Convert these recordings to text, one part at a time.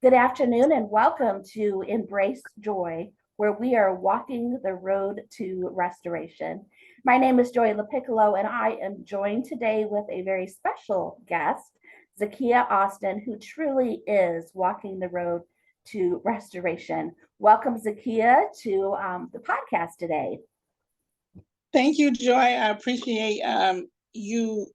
Good afternoon and welcome to Embrace Joy, where we are walking the road to restoration. My name is Joy LaPiccolo, and I am joined today with a very special guest, Zakiyyah Austin, who truly is walking the road to restoration. Welcome, Zakiyyah, to the podcast today. Thank you, Joy. I appreciate you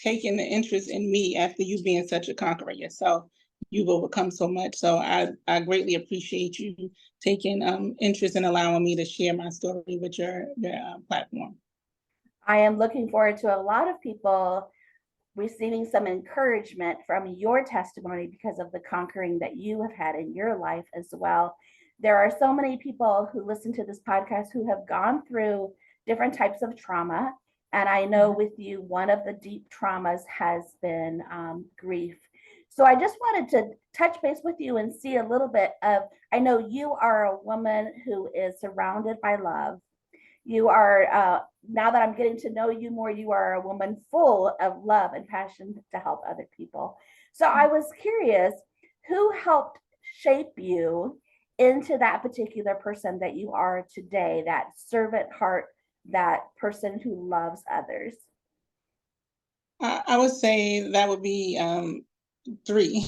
taking the interest in me after you being such a conqueror yourself. You've overcome so much. So I greatly appreciate you taking interest in allowing me to share my story with your platform. I am looking forward to a lot of people receiving some encouragement from your testimony because of the conquering that you have had in your life as well. There are so many people who listen to this podcast who have gone through different types of trauma. And I know with you, one of the deep traumas has been grief. So I just wanted to touch base with you and see a little bit of, I know you are a woman who is surrounded by love. You are, now that I'm getting to know you more, you are a woman full of love and passion to help other people. So I was curious, who helped shape you into that particular person that you are today, that servant heart, that person who loves others? I would say that would be three,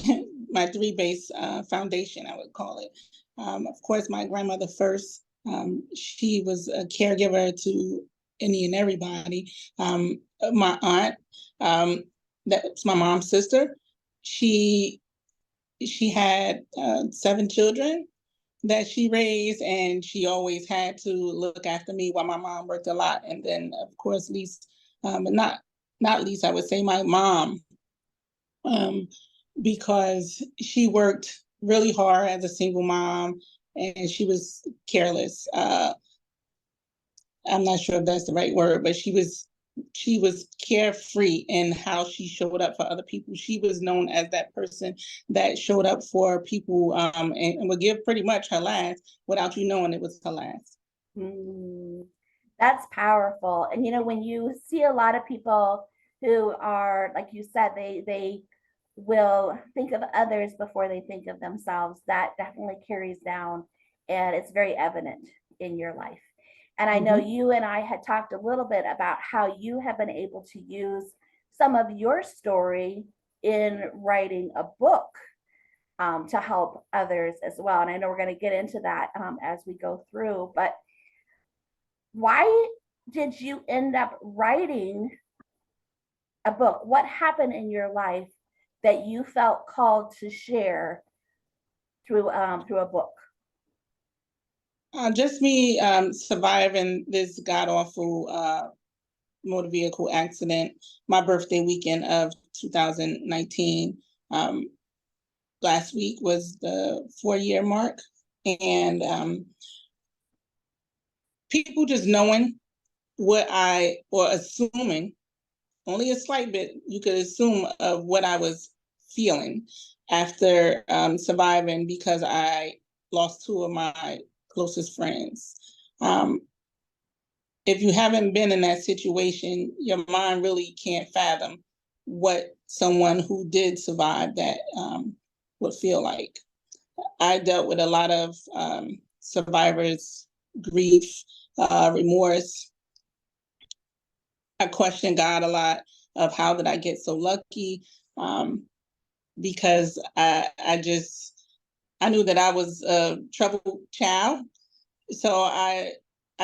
my three base foundation, I would call it. Of course, my grandmother first. She was a caregiver to any and everybody. My aunt, that's my mom's sister. She had 7 children that she raised, and she always had to look after me while my mom worked a lot. And then, of course, least, but not least, I would say my mom, because she worked really hard as a single mom, and she was careless. I'm not sure if that's the right word, but she was carefree in how she showed up for other people. She was known as that person that showed up for people, and would give pretty much her last without you knowing it was her last. Mm, that's powerful. And when you see a lot of people who are, like you said, they will think of others before they think of themselves, that definitely carries down, and it's very evident in your life. And I know you and I had talked a little bit about how you have been able to use some of your story in writing a book, to help others as well. And I know we're going to get into that as we go through, but why did you end up writing a book? What happened in your life that you felt called to share through a book? Just me surviving this god awful motor vehicle accident. My birthday weekend of 2019. Last week was the 4-year mark, and people just knowing or assuming, only a slight bit you could assume of what I was feeling after surviving, because I lost 2 of my closest friends. If you haven't been in that situation, your mind really can't fathom what someone who did survive that would feel like. I dealt with a lot of survivors' grief, remorse. I questioned God a lot of how did I get so lucky, because I knew that I was a troubled child. So I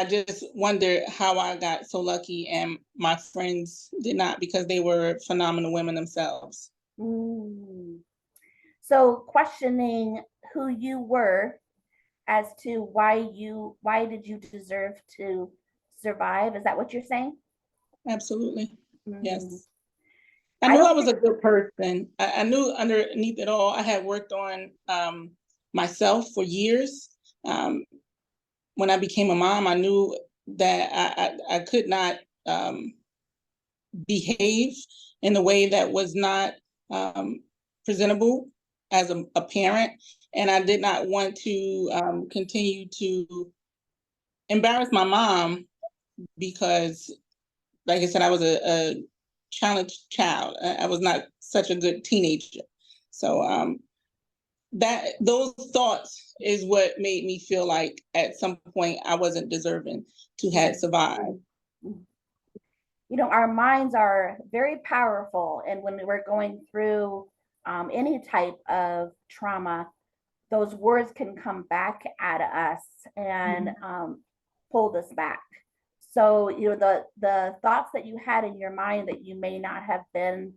just wondered how I got so lucky and my friends did not, because they were phenomenal women themselves. Mm. So questioning who you were as to why did you deserve to survive? Is that what you're saying? Absolutely. Mm. Yes. I I knew I don't was think. a good person. I knew underneath it all, I had worked on myself for years. When I became a mom, I knew that I could not behave in a way that was not presentable as a parent. And I did not want to continue to embarrass my mom, because, like I said, I was a challenged child. I was not such a good teenager. So those thoughts is what made me feel like at some point I wasn't deserving to have survived. You know, our minds are very powerful, and when we're going through any type of trauma, those words can come back at us and hold us back. So, you know, the thoughts that you had in your mind that you may not have been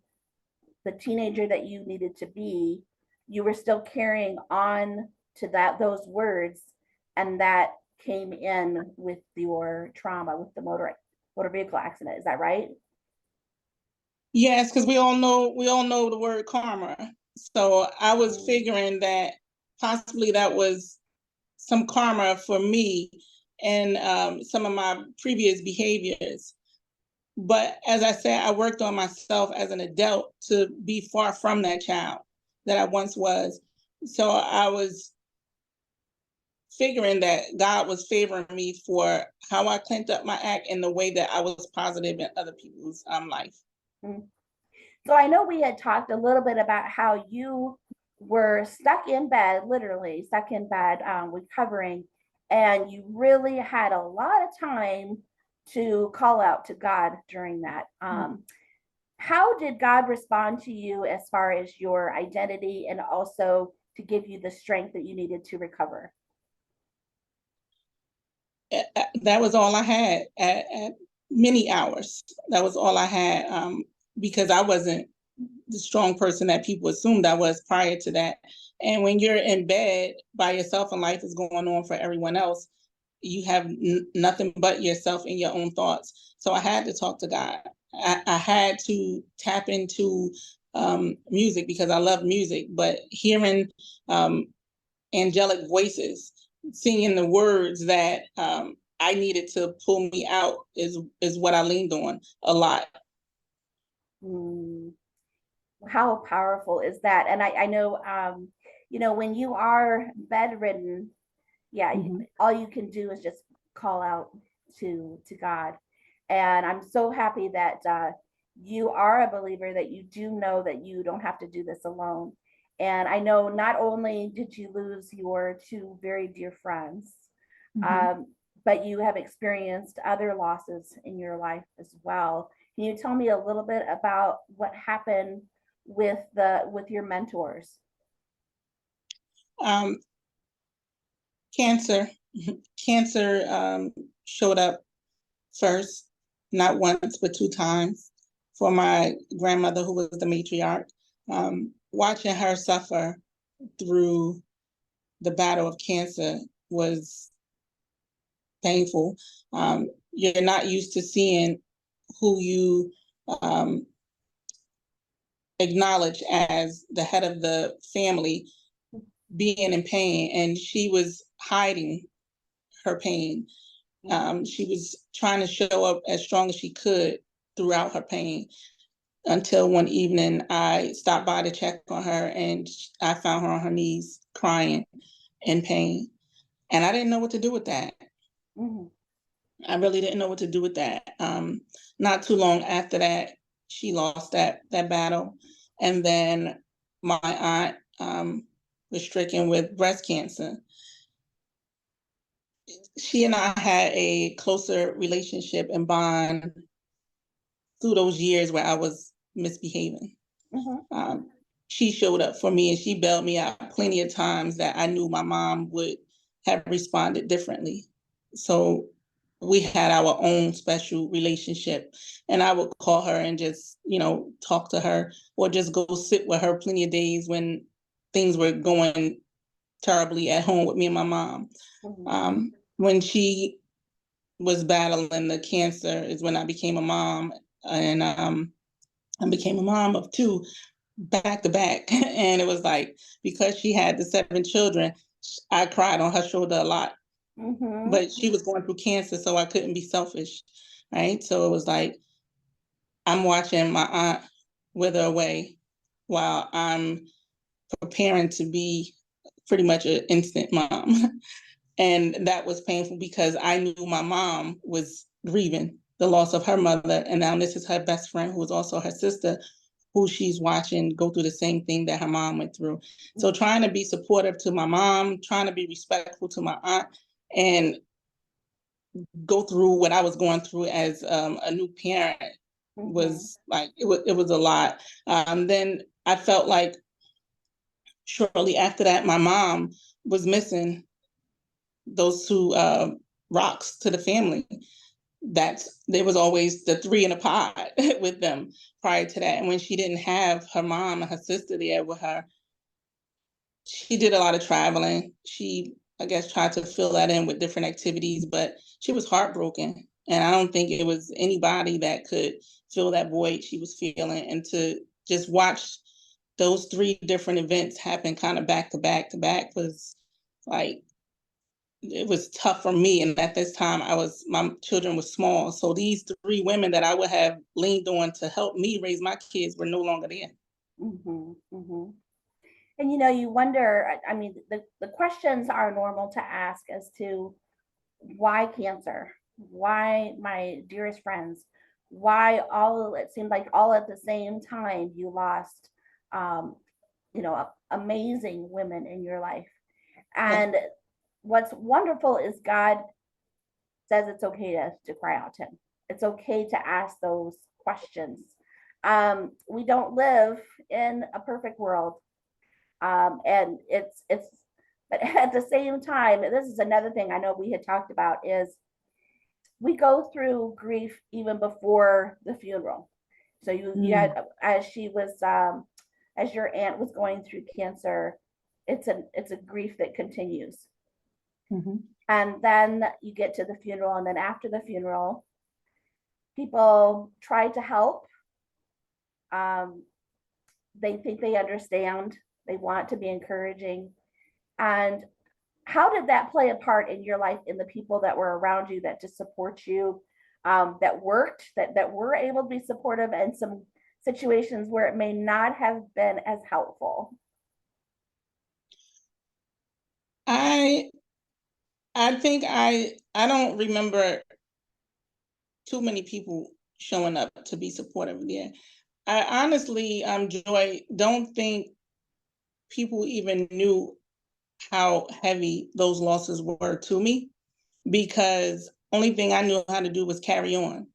the teenager that you needed to be, you were still carrying on to those words, and that came in with your trauma, with the motor vehicle accident. Is that right? Yes, because we all know the word karma. So I was figuring that possibly that was some karma for me and some of my previous behaviors. But as I said, I worked on myself as an adult to be far from that child that I once was. So I was figuring that God was favoring me for how I cleaned up my act and the way that I was positive in other people's life. So I know we had talked a little bit about how you were stuck in bed, literally stuck in bed, recovering, and you really had a lot of time to call out to God during that. How did God respond to you as far as your identity and also to give you the strength that you needed to recover? That was all I had at many hours. That was all I had because I wasn't the strong person that people assumed I was prior to that. And when you're in bed by yourself and life is going on for everyone else, you have nothing but yourself and your own thoughts. So I had to talk to God. I had to tap into music because I love music, but hearing angelic voices singing the words that I needed to pull me out is what I leaned on a lot. How powerful is that? And I know, you know, when you are bedridden, all you can do is just call out to God. And I'm so happy that you are a believer, that you do know that you don't have to do this alone. And I know not only did you lose your two very dear friends, but you have experienced other losses in your life as well. Can you tell me a little bit about what happened with your mentors? Cancer showed up first, not once, but 2 times for my grandmother, who was the matriarch. Watching her suffer through the battle of cancer was painful. You're not used to seeing who you acknowledge as the head of the family being in pain, and she was hiding her pain. She was trying to show up as strong as she could throughout her pain until one evening I stopped by to check on her and I found her on her knees crying in pain. And I didn't know what to do with that. I really didn't know what to do with that. Not too long after that, she lost that battle. And then my aunt was stricken with breast cancer. She and I had a closer relationship and bond through those years where I was misbehaving. She showed up for me and she bailed me out plenty of times that I knew my mom would have responded differently. So we had our own special relationship, and I would call her and just, talk to her or just go sit with her plenty of days when things were going terribly at home with me and my mom. When she was battling the cancer is when I became a mom, and I became a mom of 2 back to back. And it was like, because she had the 7 children, I cried on her shoulder a lot. But she was going through cancer, so I couldn't be selfish, right? So it was like, I'm watching my aunt wither away while I'm preparing to be pretty much an instant mom. And that was painful because I knew my mom was grieving the loss of her mother. And now this is her best friend, who was also her sister, who she's watching go through the same thing that her mom went through. So trying to be supportive to my mom, trying to be respectful to my aunt, and go through what I was going through as a new parent was like, it was a lot. Then I felt like shortly after that, my mom was missing those two rocks to the family. There was always the three in a pod with them prior to that. And when she didn't have her mom and her sister there with her, she did a lot of traveling. She, I guess, tried to fill that in with different activities, but she was heartbroken. And I don't think it was anybody that could fill that void she was feeling. And to just watch those three different events happen kind of back to back to back was like, it was tough for me. And at this time, my children were small. So these three women that I would have leaned on to help me raise my kids were no longer there. And you wonder, I mean, the questions are normal to ask as to why cancer? Why my dearest friends? Why it seemed like all at the same time you lost, amazing women in your life. And what's wonderful is God says it's okay to cry out to him. It's okay to ask those questions. We don't live in a perfect world. And but at the same time, this is another thing I know we had talked about, is we go through grief even before the funeral. So you had, as your aunt was going through cancer, it's a grief that continues. And then you get to the funeral, and then after the funeral, people try to help. They think they understand. They want to be encouraging. And how did that play a part in your life, in the people that were around you that to support you, that worked, that were able to be supportive, and some situations where it may not have been as helpful? I think I don't remember too many people showing up to be supportive there. I honestly, Joy, don't think people even knew how heavy those losses were to me, because only thing I knew how to do was carry on.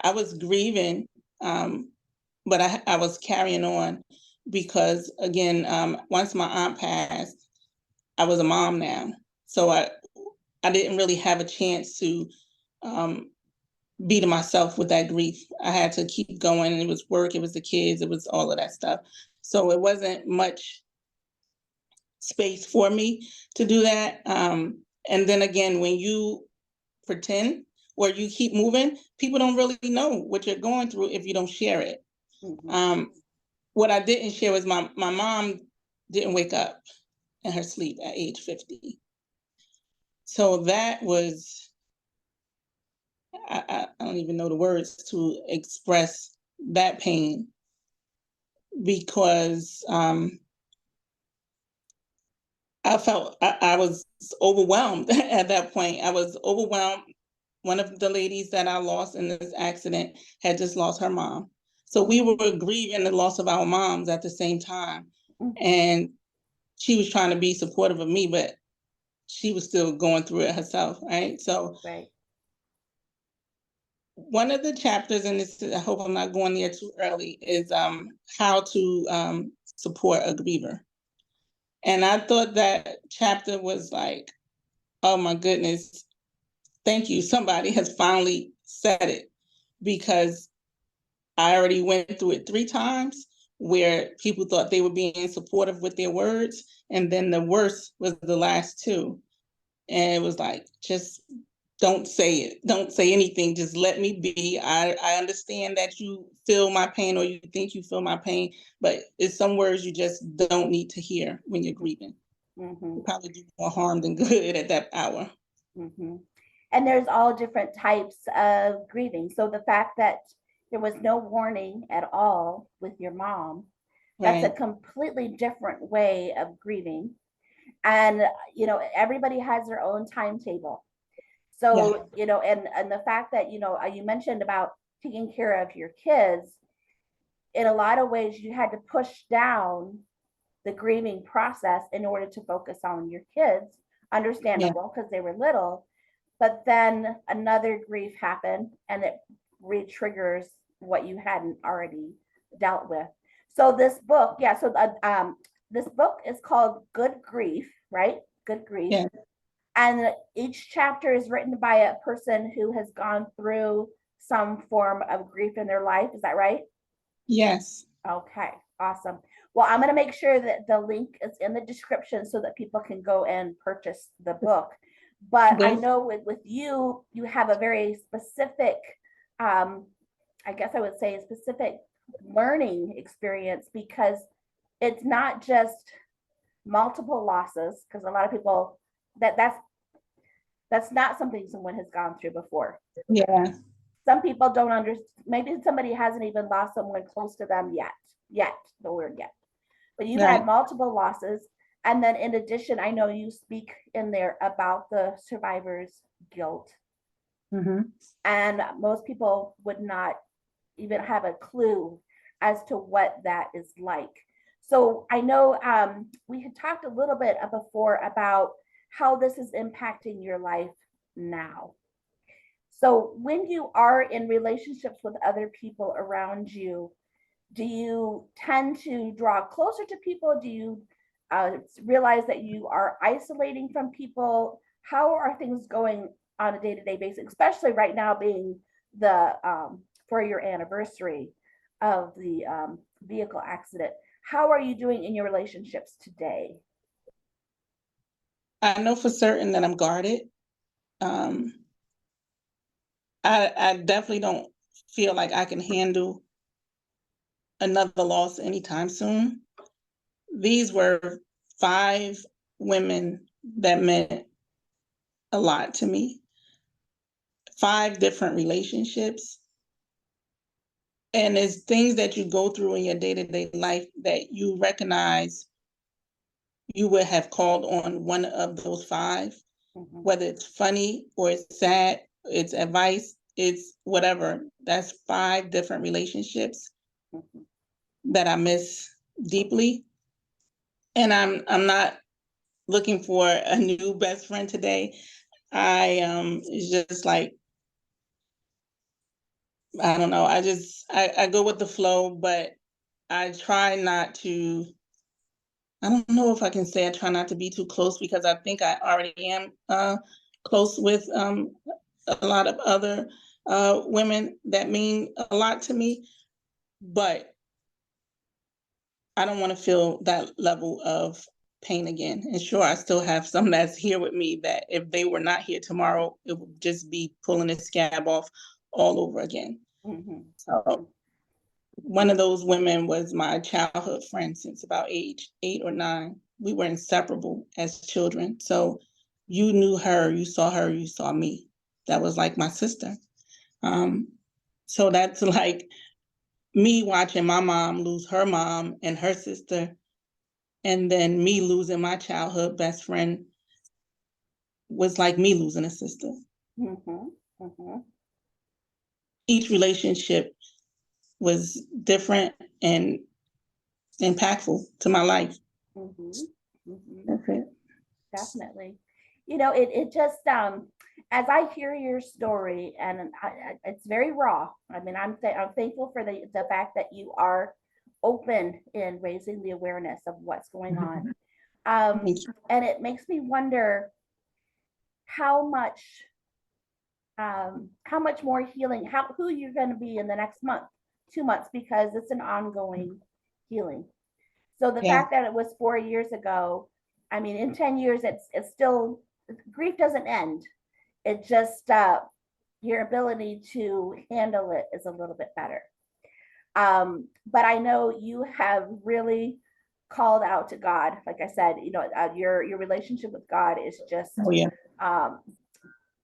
I was grieving, but I was carrying on because, again, once my aunt passed, I was a mom now. So I didn't really have a chance to be to myself with that grief. I had to keep going. It was work, it was the kids, it was all of that stuff. So it wasn't much space for me to do that. And then again, when you pretend or you keep moving, people don't really know what you're going through if you don't share it. What I didn't share was my mom didn't wake up in her sleep at age 50. So that was, I don't even know the words to express that pain, because I felt I was overwhelmed at that point. I was overwhelmed. One of the ladies that I lost in this accident had just lost her mom. So we were grieving the loss of our moms at the same time. And she was trying to be supportive of me, but she was still going through it herself, right? So one of the chapters, and this, I hope I'm not going there too early, is how to support a griever. And I thought that chapter was like, oh my goodness, thank you. Somebody has finally said it, because I already went through it 3 times where people thought they were being supportive with their words. And then the worst was the last 2. And it was like, just don't say it. Don't say anything. Just let me be. I understand that you feel my pain, or you think you feel my pain, but it's some words you just don't need to hear when you're grieving. You probably do more harm than good at that hour. And there's all different types of grieving. So the fact that there was no warning at all with your mom, that's a completely different way of grieving. And everybody has their own timetable. So and the fact that you mentioned about taking care of your kids, in a lot of ways, you had to push down the grieving process in order to focus on your kids. Understandable, because they were little. But then another grief happened and it re-triggers what you hadn't already dealt with. So this book, this book is called Good Grief, right? Good Grief. Yeah. And each chapter is written by a person who has gone through some form of grief in their life. Is that right? Yes. Okay, awesome. Well, I'm going to make sure that the link is in the description so that people can go and purchase the book. But I know with you, you have a very specific, I guess I would say a specific learning experience, because it's not just multiple losses, because a lot of people that's not something someone has gone through before. Yeah. Some people don't understand. Maybe somebody hasn't even lost someone close to them yet, the word yet. But you've had multiple losses. And then in addition, I know you speak in there about the survivor's guilt. Mm-hmm. And most people would not even have a clue as to what that is like. So I know we had talked a little bit before about how this is impacting your life now. So when you are in relationships with other people around you, do you tend to draw closer to people? Do you realize that you are isolating from people? How are things going on a day-to-day basis, especially right now being the 4-year anniversary of the vehicle accident? How are you doing in your relationships today? I know for certain that I'm guarded. I definitely don't feel like I can handle another loss anytime soon. These were 5 women that meant a lot to me. 5 different relationships. And it's things that you go through in your day-to-day life that you recognize you would have called on one of those 5, whether it's funny or it's sad, it's advice, it's whatever. That's 5 different relationships that I miss deeply. And I'm not looking for a new best friend today. It's just like, I don't know. I go with the flow, but I try not to, I don't know if I can say I try not to be too close, because I think I already am close with a lot of other women that mean a lot to me, but I don't want to feel that level of pain again. And sure, I still have some that's here with me that if they were not here tomorrow, it would just be pulling the scab off all over again. So one of those women was my childhood friend since about age 8 or 9. We were inseparable as children. So you knew her, you saw me. That was like my sister. So that's like me watching my mom lose her mom and her sister, and then me losing my childhood best friend was like me losing a sister. Each relationship was different and impactful to my life. That's it. Definitely. You know, it just as I hear your story, and it's very raw. I mean, I'm thankful for the fact that you are open in raising the awareness of what's going on. And it makes me wonder how much more healing, who you're going to be in the next month, 2 months, because it's an ongoing healing. So the fact that it was 4 years ago, I mean, in 10 years, it's still, grief doesn't end. It just, your ability to handle it is a little bit better. But I know you have really called out to God. Like I said, you know, your relationship with God is just,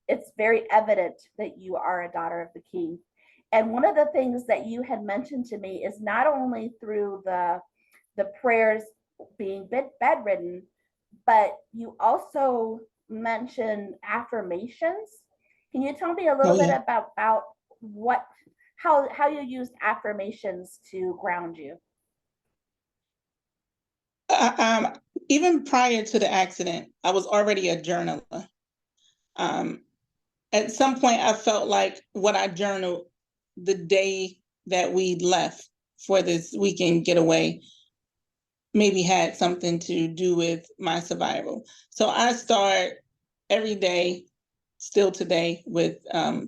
it's very evident that you are a daughter of the King. And one of the things that you had mentioned to me is not only through the prayers being bedridden, but you also mentioned affirmations. Can you tell me a little bit about what how you used affirmations to ground you. Uh, um, Even prior to the accident, I was already a journaler. Um, at some point, I felt like what I journaled the day that we left for this weekend getaway maybe had something to do with my survival. So I start every day, still today, with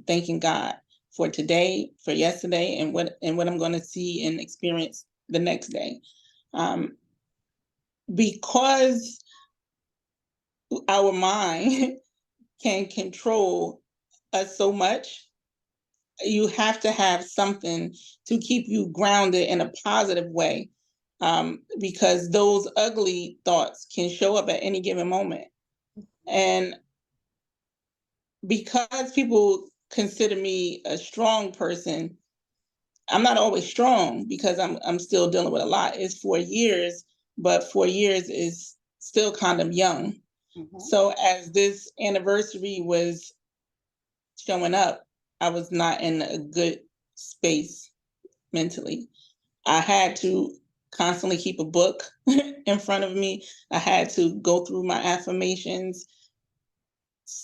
thanking God for today, for yesterday, and what I'm going to see and experience the next day. Because our mind can control us so much, you have to have something to keep you grounded in a positive way, because those ugly thoughts can show up at any given moment. And because people consider me a strong person, I'm not always strong because I'm still dealing with a lot. It's 4 years, but 4 years is still kind of young. Mm-hmm. So as this anniversary was showing up, I was not in a good space mentally. I had to constantly keep a book in front of me. I had to go through my affirmations.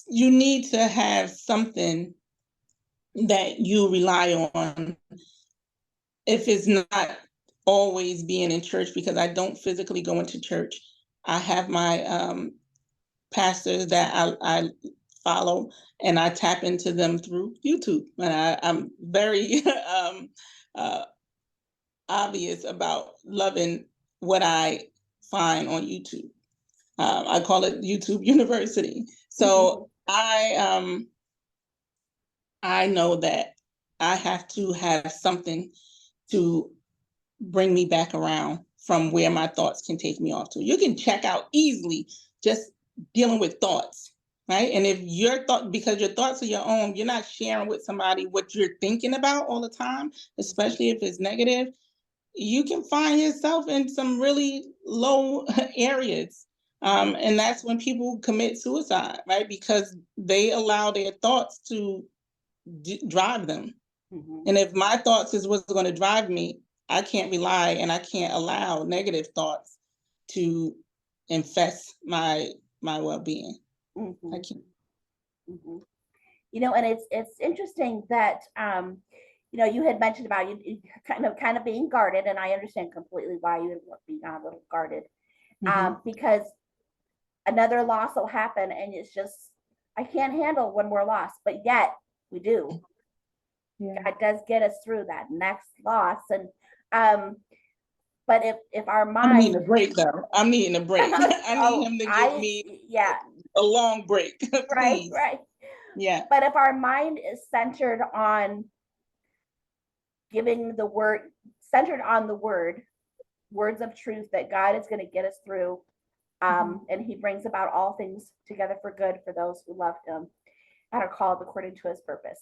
You need to have something that you rely on. If it's not always being in church, because I don't physically go into church, I have my pastors that I follow, and I tap into them through YouTube. And I'm very obvious about loving what I find on YouTube. I call it YouTube University. So I know that I have to have something to bring me back around from where my thoughts can take me off to. You can check out easily just dealing with thoughts, right? And if your thought, because your thoughts are your own, you're not sharing with somebody what you're thinking about all the time, especially if it's negative, you can find yourself in some really low areas. And that's when people commit suicide, right? Because they allow their thoughts to drive them. Mm-hmm. And if my thoughts is what's going to drive me, I can't rely and I can't allow negative thoughts to infest my well-being. Mm-hmm. I can't. Mm-hmm. You know, and it's interesting that you know, you had mentioned about you kind of being guarded, and I understand completely why you would be a little guarded, because another loss will happen, and it's just I can't handle one more loss, but yet we do. Yeah. God does get us through that next loss, and but if our I'm mind, needing a break though. I'm needing a break. I need him to give me yeah, a long break, right, please. right. Yeah. But if our mind is centered on giving the word, centered on the words of truth that God is going to get us through, and He brings about all things together for good for those who love Him and are called according to His purpose.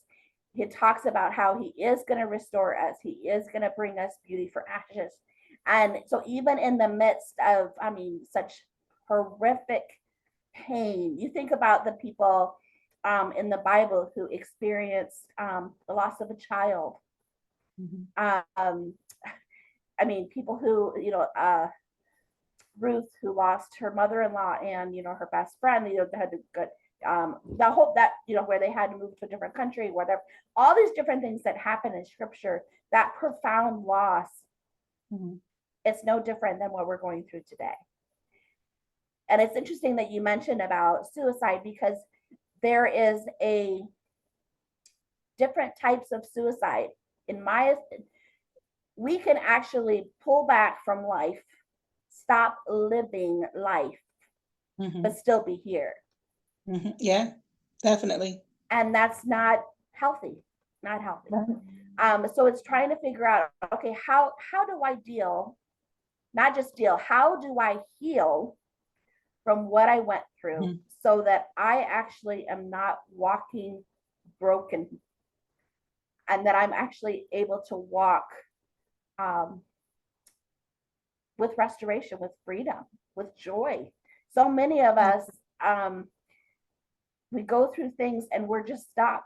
He talks about how He is going to restore us. He is going to bring us beauty for ashes. And so even in the midst of, I mean, such horrific pain, you think about the people in the Bible who experienced the loss of a child. I mean, people who, you know, Ruth, who lost her mother-in-law and, you know, her best friend, you know, they had to go, the whole, that, you know, where they had to move to a different country, whatever, all these different things that happen in scripture, that profound loss, it's no different than what we're going through today. And it's interesting that you mentioned about suicide, because there is a different types of suicide. In my, we can actually pull back from life, stop living life, but still be here. Yeah, definitely. And that's not healthy, not healthy. So it's trying to figure out, okay, how do I deal, not just deal, how do I heal from what I went through so that I actually am not walking broken, and that I'm actually able to walk with restoration, with freedom, with joy. So many of us, we go through things and we're just stuck.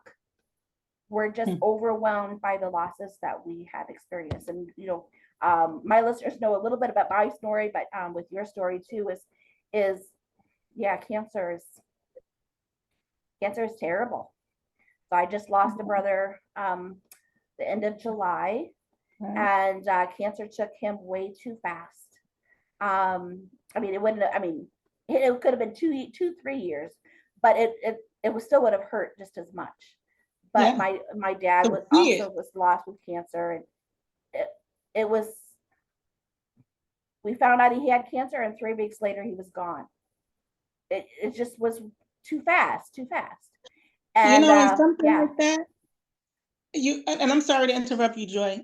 we're just overwhelmed by the losses that we have experienced. And, my listeners know a little bit about my story, but with your story too, is yeah, cancer is terrible. So I just lost a brother the end of July, and cancer took him way too fast. It could have been 2-3 years, but it was still would have hurt just as much. But my dad was lost with cancer, and it was, we found out he had cancer, and 3 weeks later he was gone. It just was too fast. And and something like that, and I'm sorry to interrupt you, Joy.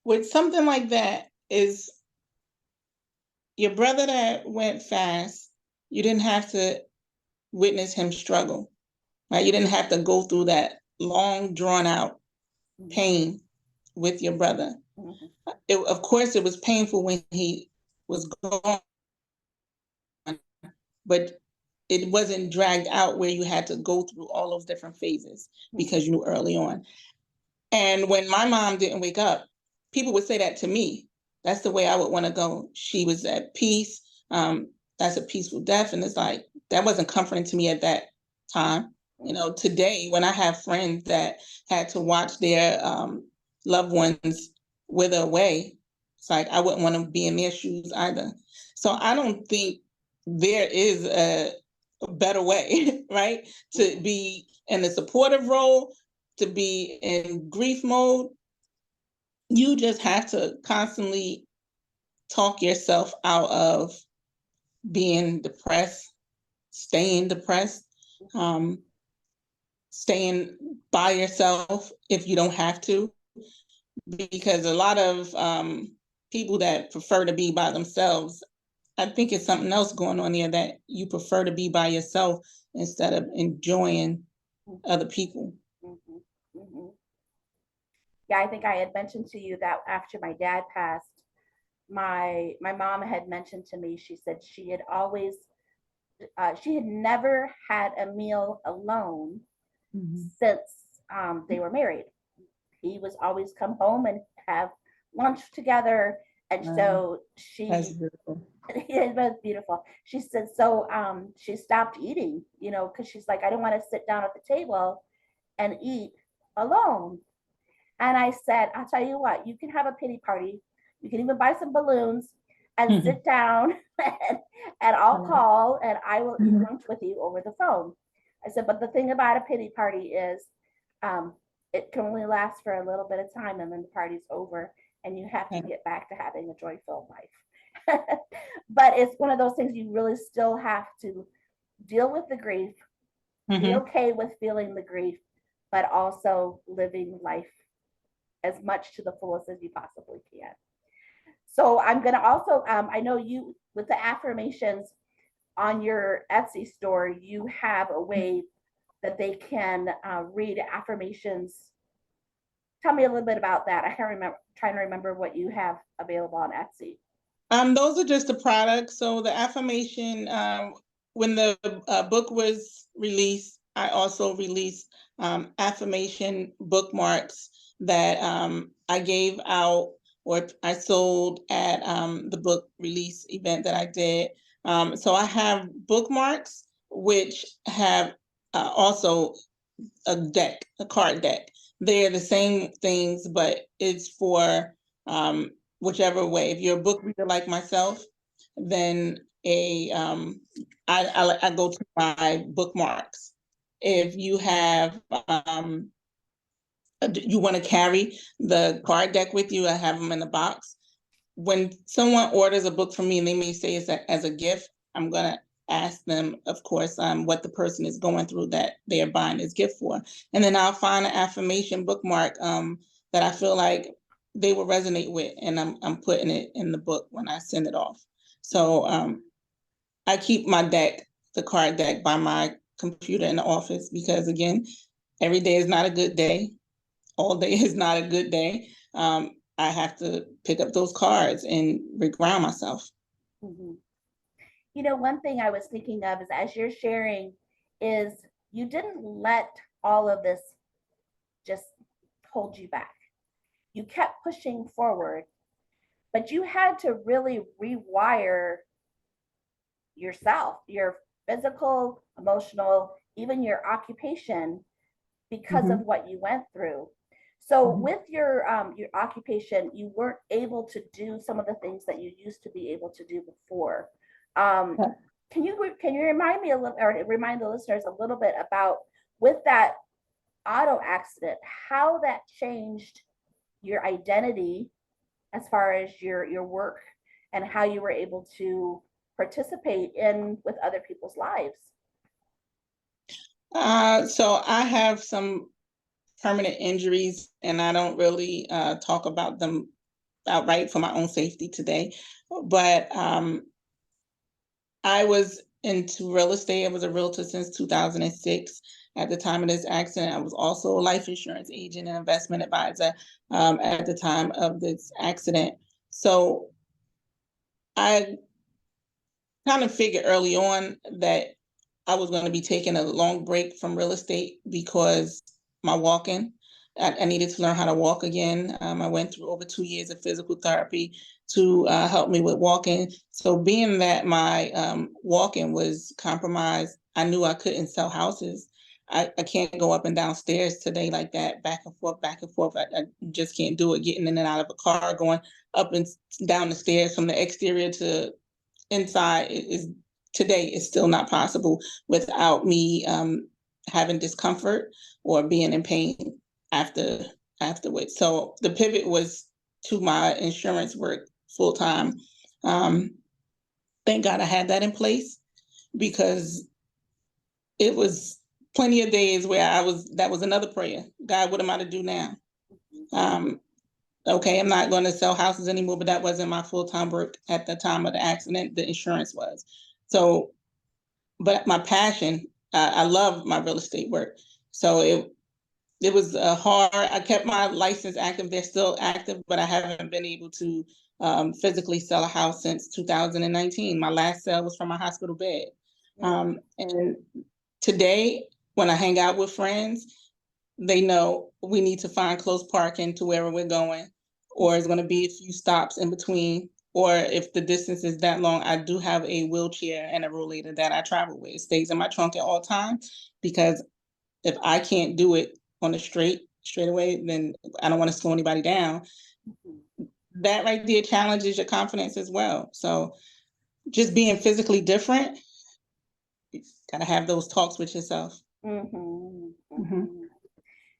With something like that, is your brother that went fast, you didn't have to witness him struggle, right? You didn't have to go through that long, drawn out pain with your brother. Of course, it was painful when he was gone, but it wasn't dragged out where you had to go through all those different phases because you knew early on. And when my mom didn't wake up, people would say that to me. That's the way I would want to go. She was at peace. That's a peaceful death. And it's like, that wasn't comforting to me at that time. Today, when I have friends that had to watch their loved ones wither away, it's like, I wouldn't want to be in their shoes either. So I don't think there is a better way, right? To be in a supportive role, to be in grief mode. You just have to constantly talk yourself out of being depressed, staying depressed, staying by yourself if you don't have to, because a lot of people that prefer to be by themselves, I think it's something else going on there, that you prefer to be by yourself instead of enjoying other people. Yeah, I think I had mentioned to you that after my dad passed, my mom had mentioned to me, she said she had never had a meal alone since they were married. He was always come home and have lunch together. And so That's beautiful. It was beautiful. She said, so she stopped eating, because she's like, I don't want to sit down at the table and eat alone. And I said, I'll tell you what, you can have a pity party. You can even buy some balloons and sit down and I'll call and I will eat lunch with you over the phone. I said, but the thing about a pity party is it can only last for a little bit of time and then the party's over and you have to get back to having a joy-filled life. But it's one of those things you really still have to deal with the grief, be okay with feeling the grief, but also living life as much to the fullest as you possibly can. So I'm going to also, I know you, with the affirmations on your Etsy store, you have a way that they can read affirmations. Tell me a little bit about that. I can't remember, trying to remember what you have available on Etsy. Those are just the products. So the affirmation, when the book was released, I also released affirmation bookmarks that I gave out or I sold at the book release event that I did. So I have bookmarks, which have also a card deck. They're the same things, but it's for whichever way. If you're a book reader like myself, then I go to my bookmarks. If you have you want to carry the card deck with you, I have them in the box. When someone orders a book from me and they may say it's as a gift, I'm gonna ask them, of course, what the person is going through that they are buying this gift for. And then I'll find an affirmation bookmark that I feel like they will resonate with, and I'm putting it in the book when I send it off. So I keep my deck, the card deck, by my computer in the office because, again, every day is not a good day. All day is not a good day. I have to pick up those cards and reground myself. One thing I was thinking of is as you're sharing is you didn't let all of this just hold you back. You kept pushing forward, but you had to really rewire yourself, your physical, emotional, even your occupation because of Mhm. what you went through. So Mhm. with your occupation, you weren't able to do some of the things that you used to be able to do before. Um, Yeah. can you remind me a little, or remind the listeners a little bit about with that auto accident, how that changed your identity as far as your work and how you were able to participate in with other people's lives? So I have some permanent injuries, and I don't really talk about them outright for my own safety today. But I was into real estate. I was a realtor since 2006. At the time of this accident, I was also a life insurance agent and investment advisor at the time of this accident. So I kind of figured early on that I was going to be taking a long break from real estate because my walking, I needed to learn how to walk again. I went through over 2 years of physical therapy to help me with walking. So being that my walking was compromised, I knew I couldn't sell houses. I can't go up and down stairs today like that, back and forth, back and forth. I just can't do it, getting in and out of a car, going up and down the stairs from the exterior to inside is today is still not possible without me having discomfort or being in pain after afterwards. So the pivot was to my insurance work full time. Um, thank God I had that in place because it was plenty of days where that was another prayer. God, what am I to do now? Um, okay, I'm not going to sell houses anymore, but that wasn't my full time work at the time of the accident. The insurance was. So but my passion, I love my real estate work. So it was hard. I kept my license active. They're still active, but I haven't been able to physically sell a house since 2019. My last sale was from a hospital bed. And today, when I hang out with friends, they know we need to find close parking to wherever we're going, or it's going to be a few stops in between. Or if the distance is that long, I do have a wheelchair and a rollator that I travel with. It stays in my trunk at all times because if I can't do it on a straight away, then I don't want to slow anybody down. That right there challenges your confidence as well. So just being physically different, you gotta have those talks with yourself. Mm-hmm. Mm-hmm. Mm-hmm.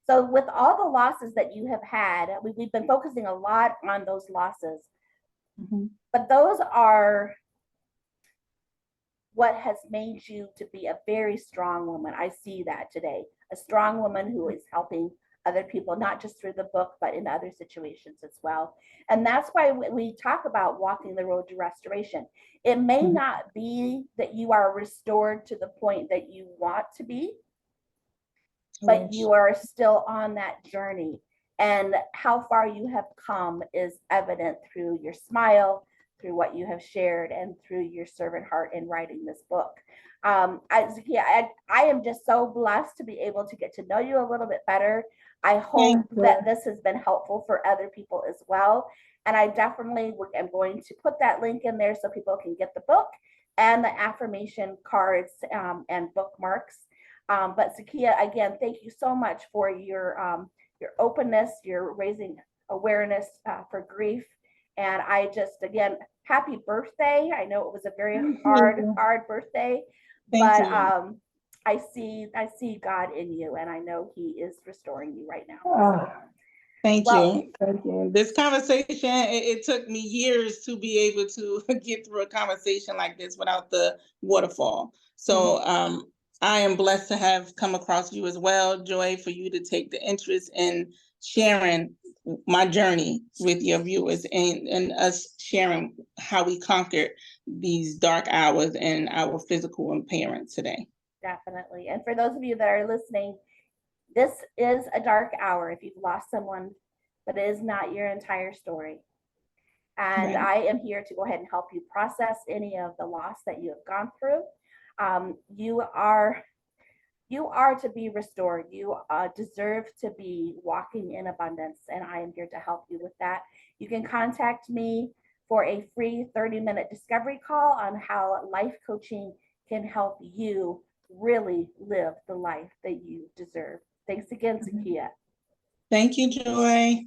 So, with all the losses that you have had, we've been focusing a lot on those losses, Mm-hmm. but those are what has made you to be a very strong woman. I see that today, a strong woman who is helping other people, not just through the book, but in other situations as well. And that's why we talk about walking the road to restoration. It may Mm-hmm. not be that you are restored to the point that you want to be, I but wish. you are still on that journey. And how far you have come is evident through your smile, through what you have shared, and through your servant heart in writing this book. I am just so blessed to be able to get to know you a little bit better. I hope Thank you. that this has been helpful for other people as well. And I definitely am going to put that link in there so people can get the book and the affirmation cards and bookmarks. But Zakiyyah, again, thank you so much for your openness, your raising awareness for grief. And I just, again, happy birthday. I know it was a very Thank you. hard birthday, Thank but you. I see God in you, and I know He is restoring you right now. Oh, So, thank well, you. Thank you. This conversation, it took me years to be able to get through a conversation like this without the waterfall. So I am blessed to have come across you as well, Joy, for you to take the interest in sharing my journey with your viewers and us sharing how we conquered these dark hours and our physical impairment today. definitely. And for those of you that are listening, this is a dark hour if you've lost someone, but it is not your entire story. And Right. I am here to go ahead and help you process any of the loss that you have gone through. You are You are to be restored. You deserve to be walking in abundance, and I am here to help you with that. You can contact me for a free 30-minute discovery call on how life coaching can help you really live the life that you deserve. Thanks again, Zakiyyah. Thank you, Joy.